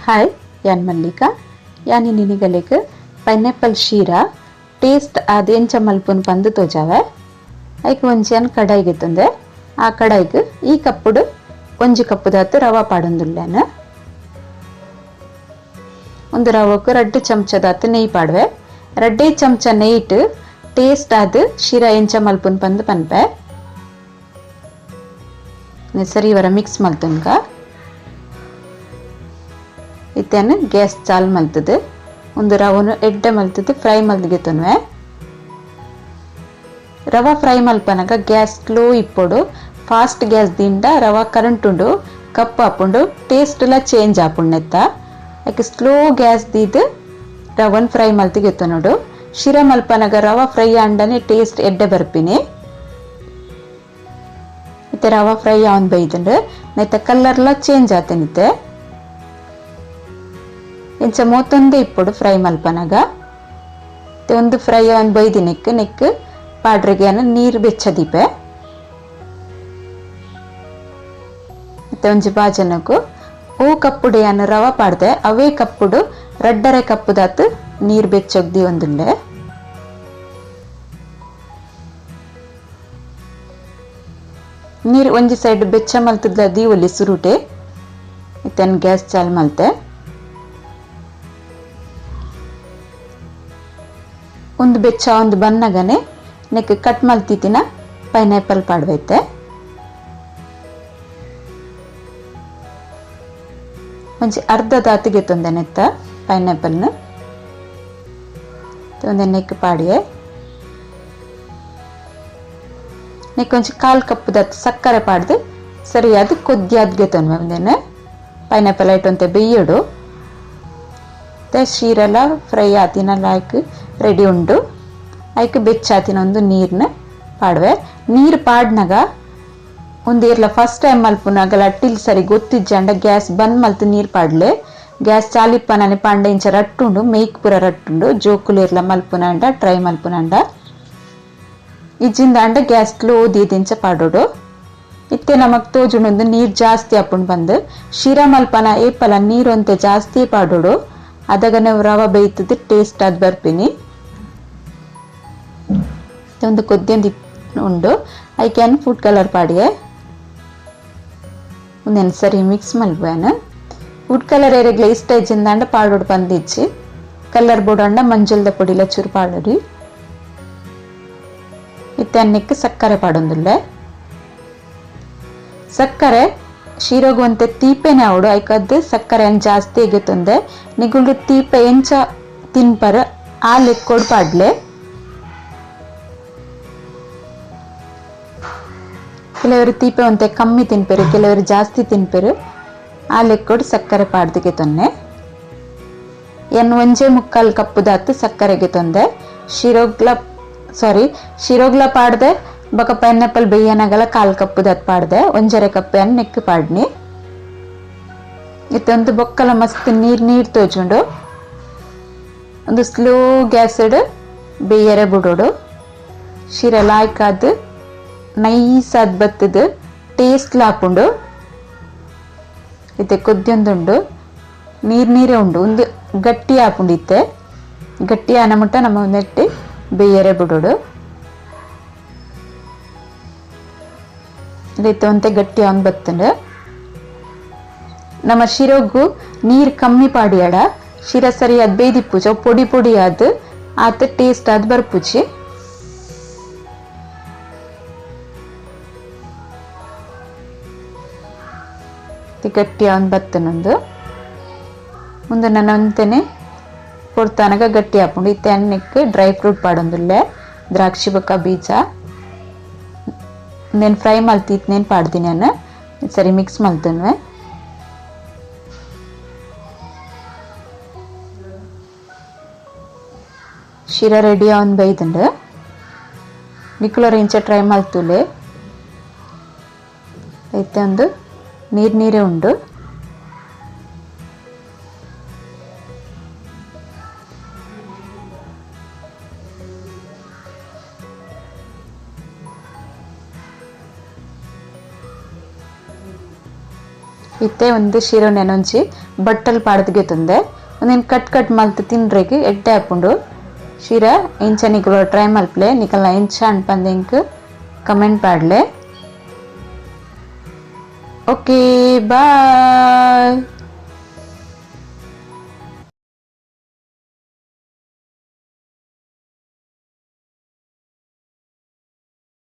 हाय यान मल्लिका यानी निनिगलेक पैनापल शीरा टेस्ट अदेंच मल्पुन पंद तोजावे ऐक ಒಂಜಿ कड़ाई ಗೆತ್ತಂದೆ आ कड़ाईक ಈ ಕಪ್ಪುಡು ಒಂಜಿ ಕಪ್ಪು ದಾತು ರವಾ ಪಾಡೊಂದುಲ್ಲೆನ ಒಂದು ರವಕ್ಕೆ 2 ಚಮಚ ದಾತು ನೆಯ್ಯಿ ಪಾಡ್ವೆ 2 ಚಮಚ ನೆಯ್ಯಿಟ್ ಟೇಸ್ಟ್ ಆದ್ ಶಿರಾ ಎಂಚ ಮಲ್ಪುನ್ ಪಂದ್ ಪನ್ಪೆ ಸರಿ ವರ ಮಿಕ್ಸ್ ಮಲ್ತನ್ಗ ಇತ್ತೇನು ಗ್ಯಾಸ್ ಚಾಲ್ ಮಲ್ತದೆ ಒಂದು ರವನು ಎಡ್ಡೆ ಮಲ್ತದೆ ಫ್ರೈ ಮಲ್ದಿಗೆತನ್ವೆ ರವಾ ಫ್ರೈ ಮಲ್ಪನಗ ಗ್ಯಾಸ್ ಸ್ಲೋ ಇಪ್ಪೊಡು ಫಾಸ್ಟ್ ಗ್ಯಾಸ್ ದಿಂದ ರವಾ ಕರೆಂಟ್ ಉಂಡು ಕಪ್ ಆಪುಂಡು ಟೇಸ್ಟ್ ಎಲ್ಲ ಚೇಂಜ್ ಆಪುಂಡೆತ್ತ ಯಾಕೆ ಸ್ಲೋ ಗ್ಯಾಸ್ ದೀದ್ ರವನ್ ಫ್ರೈ ಮಲ್ತಿಗೆತನೋಡು ಶಿರಾ ಮಲ್ಪನಗ ರವಾ ಫ್ರೈ ಅಂಡನೆ ಟೇಸ್ಟ್ ಎಡ್ಡೆ ಬರ್ಪಿನಿ ಇತ್ತೆ ರವಾ ಫ್ರೈ ಆನ್ ಬೈದಂಡು ನೆತ್ತ ಕಲರ್ ಎಲ್ಲ ಚೇಂಜ್ ಆತನಿತ್ತೆ ಇಂಚ ಮೂತೊಂದೆ ಇಪ್ಪೊಡು ಫ್ರೈ ಮಲ್ಪನಗ ಒಂದು ಫ್ರೈ ಆನ್ ಬೈದಿ ನೆಕ್ ಪಾಡ್ರೆಗೆ ನೀರು ಬೆಚ್ಚದೀಪೆ ಮತ್ತೆ ಒಂಜಿ ಬಾಜನಕು ಓ ಕಪ್ಪುಡು ಯಾನು ರವಾ ಪಾಡ್ದೆ ಅವೇ ಕಪ್ಪುಡು ರಡ್ಡರೆ ಕಪ್ಪು ದಾತು ನೀರು ಬೆಚ್ಚೊಗ್ದಿ ಒಂದುಂಡೆ ನೀರು ಒಂಜಿ ಸೈಡ್ ಬೆಚ್ಚ ಮಲ್ತದ ದೀವೊಲಿ ಸುರುಟೆ ಇತ್ತನ್ ಗ್ಯಾಸ್ ಚಾಲ್ ಮಲ್ತೆ ಒಂದು ಬೆಚ್ಚ ಒಂದು ಬನ್ನಗನೆ ನೆಕ್ ಕಟ್ ಮಲ್ತಿತ್ತಿನ ಪೈನಾಪಲ್ ಪಾಡ್ವೈತೆ ಒಂಜಿ ಅರ್ಧ ದಾತಿಗೆ ತೊಂದೆ ನೆತ್ತ ಪೈನಾಪಲ್ನ ತೊಂದೆ ನೆಕ್ ಪಾಡಿಯೆ ನೆಕ್ ಒಂಜಿ 1/4 ಕಪ್ ದಾತ್ ಸಕ್ಕರೆ ಪಾಡ್ದು ಸರಿಯಾದ ಕೊದ್ದಿಯಾದ್ಗೆ ತೊನ್ವೆ ಒಂದೇನೆ ಪೈನಾಪಲ್ ಐಟೊಂತೆ ಬೇಯ್ಯಡು ಶೀರೆಲ್ಲ ಫ್ರೈ ಆತಿನ ಲಾಯ್ಕ್ ರೆಡಿ ಉಂಡು ಐಕ್ ಬೆಚ್ಚಾತಿನ ಒಂದು ನೀರ್ನ ಪಾಡ್ವೆ ನೀರು ಪಾಡ್ನಾಗ ಒಂದೇರ್ಲ ಫಸ್ಟ್ ಟೈಮ್ ಮಲ್ಪುನಾಗಲ ಅಟ್ಟಿಲ್ ಸರಿ ಗೊತ್ತಿಜ್ಜಂಡ ಗ್ಯಾಸ್ ಬಂದ್ ಮಲ್ತು ನೀರು ಪಾಡ್ಲೆ ಗ್ಯಾಸ್ ಚಾಲಿಪ್ಪನನೆ ಪಾಂಡ ಇಂಚ ರಟ್ಟುಂಡು ಮೇಯ್ಕ್ ಪೂರ ರಟ್ಟುಂಡು ಜೋಕುಲೇರ್ಲ ಮಲ್ಪುನಂಡ ಟ್ರೈ ಮಲ್ಪುನಂಡ ಇಜ್ಜಿಂದ ಅಂಡ ಗ್ಯಾಸ್ ಸ್ಲೋ ದೀದಿಂಚ ಪಾಡೋಡು ಇತ್ತೆ ನಮಕ್ ತೋಜುಂಡು ನೀರು ಜಾಸ್ತಿ ಆಪುಂಡು ಬಂದು ಶಿರಾ ಮಲ್ಪನ ಏಪಲ ನೀರು ಅಂತೆ ಜಾಸ್ತಿ ಪಾಡೋಡು ಅದಗನೆ ರವ ಬೇಯ್ತದೆ ಟೇಸ್ಟ್ ಆದ್ ಬರ್ಪಿನಿ ಒಂದು ಕೊದ್ದಿಯೊಂದು ಉಂಡು ಐಕ್ಯಾನ್ ಫುಡ್ ಕಲರ್ ಪಾಡಿಯೆ ಒಂದೇನು ಸರಿ ಮಿಕ್ಸ್ ಮಲ್ಪೇನು ಫುಡ್ ಕಲರ್ ಏರೆಗ್ಲ ಇಷ್ಟ ಇಜ್ಜಿಂದಾಂಡ ಪಾಡೋಡು ಬಂದಿಜ್ಜಿ ಕಲರ್ ಬೋಡಂಡ ಮಂಜುಲ್ದ ಪೊಡಿಲ ಚೂರು ಪಾಡೋಡಿ ಇತ್ತೆ ಅನ್ನಕ್ಕೆ ಸಕ್ಕರೆ ಪಾಡೊಂದುಲ್ಲೆ ಸಕ್ಕರೆ ಶೀರೋಗುವಂತೆ ತೀಪೆನೆ ಅವಡು ಐಕದ್ದು ಸಕ್ಕರೆ ಅನ್ ಜಾಸ್ತಿ ಎಗೆತೊಂದೆ ನಿಗುಲ್ಡು ತೀಪೆ ಎಂಚ ತಿನ್ಪರ ಆ ಲೆಕ್ಕೊಡು ಪಾಡ್ಲೆ ಕೆಲವರು ತೀಪೆ ಒಂತೆ ಕಮ್ಮಿ ತಿನ್ಪೆರು ಕೆಲವರು ಜಾಸ್ತಿ ತಿನ್ಪೆರು ಆ ಲೆಕ್ಕೊಡು ಸಕ್ಕರೆ ಪಾಡ್ದಿಗೆ ತೊನ್ನೆ ಎನ್ 1.25 ಕಪ್ಪು ದಾತು ಸಕ್ಕರೆಗೆ ತೊಂದೆ ಶಿರೋಗ್ಲ ಪಾಡ್ದೆ ಬಕ ಪೈನಾಪಲ್ ಬೇಯನಗಲ 1/4 ಕಪ್ಪು ದಾತ್ ಪಾಡ್ದೆ 1.5 ಕಪ್ ಅನ್ ನೆಕ್ ಪಾಡ್ನಿ ಇತ್ತೊಂದು ಬೊಕ್ಕಲ ಮಸ್ತ್ ನೀರ್ ತೋಜುಂಡು ಒಂದು ಸ್ಲೋ ಗ್ಯಾಸ್ ಬೇಯರೆ ಬಿಡೋಡು ಶಿರ ಲಾಯ್ಕಾದ್ ನೈಸ್ ಆದ್ ಬತ್ತದ ಟೇಸ್ಟ್ ಲಾಪುಂಡು ಇತ್ತೆ ಕೊದ್ದಿಯೊಂದುಂಡು ನೀರೇ ಉಂಡು ಒಂದು ಗಟ್ಟಿ ಆಪುಂಡು ಇತ್ತೆ ಗಟ್ಟಿ ಆನಮುಟ್ಟ ನಮ್ಮ ನೆಟ್ಟಿ ಬೇಯರೆ ಬಿಡೋಡು ಒಂತೆ ಗಟ್ಟಿ ಆನ್ ಬತ್ತಂಡು ನಮ್ಮ ಶಿರೋಗು ನೀರ್ ಕಮ್ಮಿ ಪಾಡಿಯಾಡ ಶಿರ ಸರಿ ಅದ್ ಬೇಯ್ದಿಪ್ಪುಜಿ ಪೊಡಿ ಪೊಡಿ ಆದ್ ಆತ ಟೇಸ್ಟ್ ಆದ್ ಬರ್ಪುಜಿ ಗಟ್ಟಿ ಆನ್ ಬತ್ತನೊಂದು ಮುಂದೆ ನನ್ನ ಒಂತೆನೆ ಕೊಡ್ತಾನಾಗ ಗಟ್ಟಿ ಹಾಪುಂಡು ಇತ್ತೆ ಅನ್ನಕ್ಕೆ ಡ್ರೈ ಫ್ರೂಟ್ ಪಾಡೊಂದುಲ್ಲೆ ದ್ರಾಕ್ಷಿ ಬೊಕ್ಕ ಬೀಜ నేను ఫ్రై మల్తీత్ నేను పాಡ್ది నేను సరి మిక్స్ మల్తున్ವೆ ಶಿರಾ ರೆಡಿ ಆನ್ ಬೈದಂಡು ನಿಕ್ಲೋರ್ ಇಂಚ ಟ್ರೈ ಮಲ್ತುಲೆ ಐತೆ ಒಂದು ನೀರೇ ಉಂಡು ಇತ್ತೆ ಒಂದು ಶಿರೋ ನೆನೊಂಚಿ ಬಟ್ಟಲು ಪಾಡ್ದಗೆತುಂದೆ ಒಂದೇನು ಕಟ್ ಕಟ್ ಮಲ್ತ್ ತಿನ್ರೇಗೆ ಎಡ್ಡೆ ಹಾಪುಂಡು ಶಿರ ಇಂಚ ನಿಕಲು ಟ್ರೈ ಮಲ್ಪಲೆ ನಿಕಲ್ನ ಇಂಚ ಅನ್ಪಂದೆಂಕ್ ಕಮೆಂಟ್ ಪಾಡ್ಲೆ. Okay bye.